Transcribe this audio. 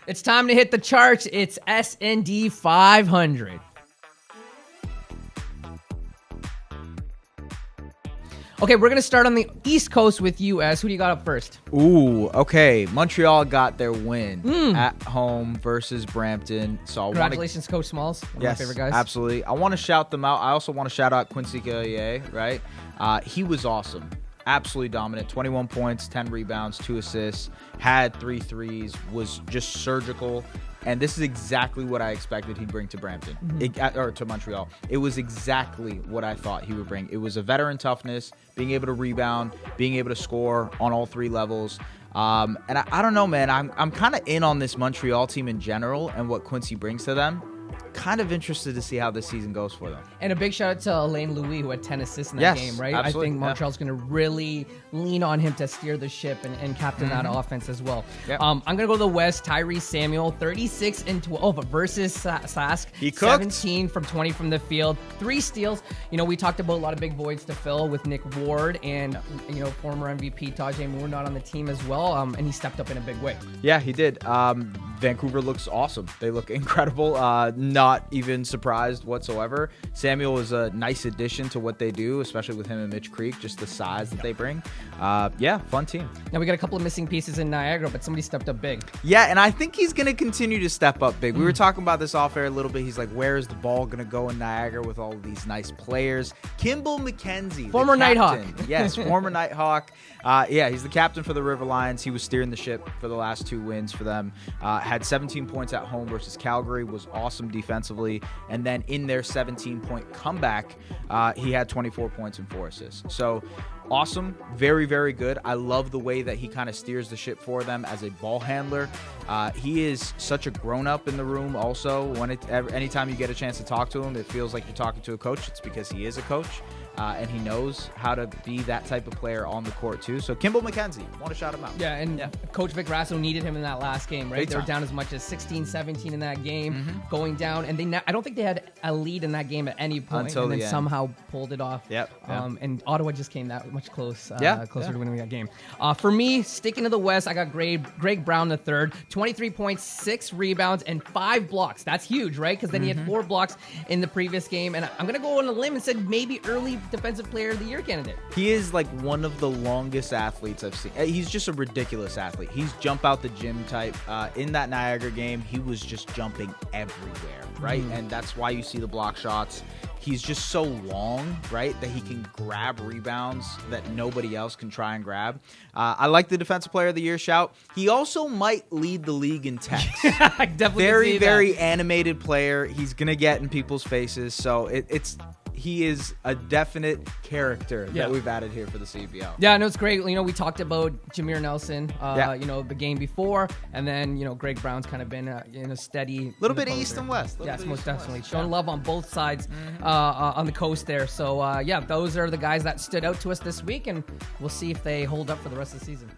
It's time to hit the charts. It's S&D 500. Okay, we're going to start on the East Coast with you, S. Who do you got up first? Ooh, okay. Montreal got their win at home versus Brampton. So Congratulations, Coach Smalls. One of my favorite guys. Absolutely. I want to shout them out. I also want to shout out Quincy Guillier, right? He was awesome. Absolutely dominant. 21 points, 10 rebounds, 2 assists, had 3 threes, was just surgical. And this is exactly what I expected he'd bring to Brampton, or to Montreal. It was exactly what I thought he would bring. It was a veteran toughness, being able to rebound, being able to score on all 3 levels. And I don't know, man. I'm kind of in on this Montreal team in general and what Quincy brings to them. Kind of interested to see how this season goes for them. And a big shout out to Alain Louis, who had 10 assists in that game, right? Absolutely. I think Montreal's going to really lean on him to steer the ship and captain that offense as well. Yep. I'm going to go to the West. Tyrese Samuel, 36 and 12 versus Sask. He cooked. 17 from 20 from the field, 3 steals. You know, we talked about a lot of big voids to fill with Nick Ward and, you know, former MVP Tajay Moore not on the team as well. And he stepped up in a big way. Yeah, he did. Vancouver looks awesome. They look incredible. Not even surprised whatsoever. Samuel is a nice addition to what they do, especially with him and Mitch Creek, just the size that they bring. Yeah, fun team. Now, we got a couple of missing pieces in Niagara, but somebody stepped up big. Yeah, and I think he's going to continue to step up big. We were talking about this off air a little bit. He's like, where is the ball going to go in Niagara with all of these nice players? Kimball McKenzie, former Nighthawk. Yes, former Nighthawk. Yeah, he's the captain for the River Lions. He was steering the ship for the last 2 wins for them. Had 17 points at home versus Calgary, was awesome defensively. And then in their 17-point comeback, he had 24 points and 4 assists. So awesome. Very, very good. I love the way that he kind of steers the ship for them as a ball handler. He is such a grown-up in the room also. Anytime you get a chance to talk to him, it feels like you're talking to a coach. It's because he is a coach. And he knows how to be that type of player on the court, too. So, Kimball McKenzie, want to shout him out. Yeah, and Coach Vic Rasso needed him in that last game, right? They were down as much as 16, 17 in that game, going down. And I don't think they had a lead in that game at any point. Until and then the end. Somehow pulled it off. Yep. And Ottawa just came that much closer to winning that game. For me, sticking to the West, I got Greg Brown III, 23 points, 6 rebounds, and 5 blocks. That's huge, right? Because then he had 4 blocks in the previous game. And I'm going to go on a limb and said maybe early Defensive Player of the Year candidate. He is like one of the longest athletes I've seen. He's just a ridiculous athlete. He's jump out the gym type. In that Niagara game, he was just jumping everywhere, right? And that's why you see the block shots. He's just so long, right, that he can grab rebounds that nobody else can try and grab. I like the Defensive Player of the Year shout. He also might lead the league in text. I definitely very animated player. He's going to get in people's faces. So he is a definite character that we've added here for the CEBL. Yeah, no, it's great. You know, we talked about Jameer Nelson, you know, the game before, and then, you know, Greg Brown's kind of been in a steady... little bit east and west. Yes, most definitely. Showing love on both sides on the coast there. So, yeah, those are the guys that stood out to us this week, and we'll see if they hold up for the rest of the season.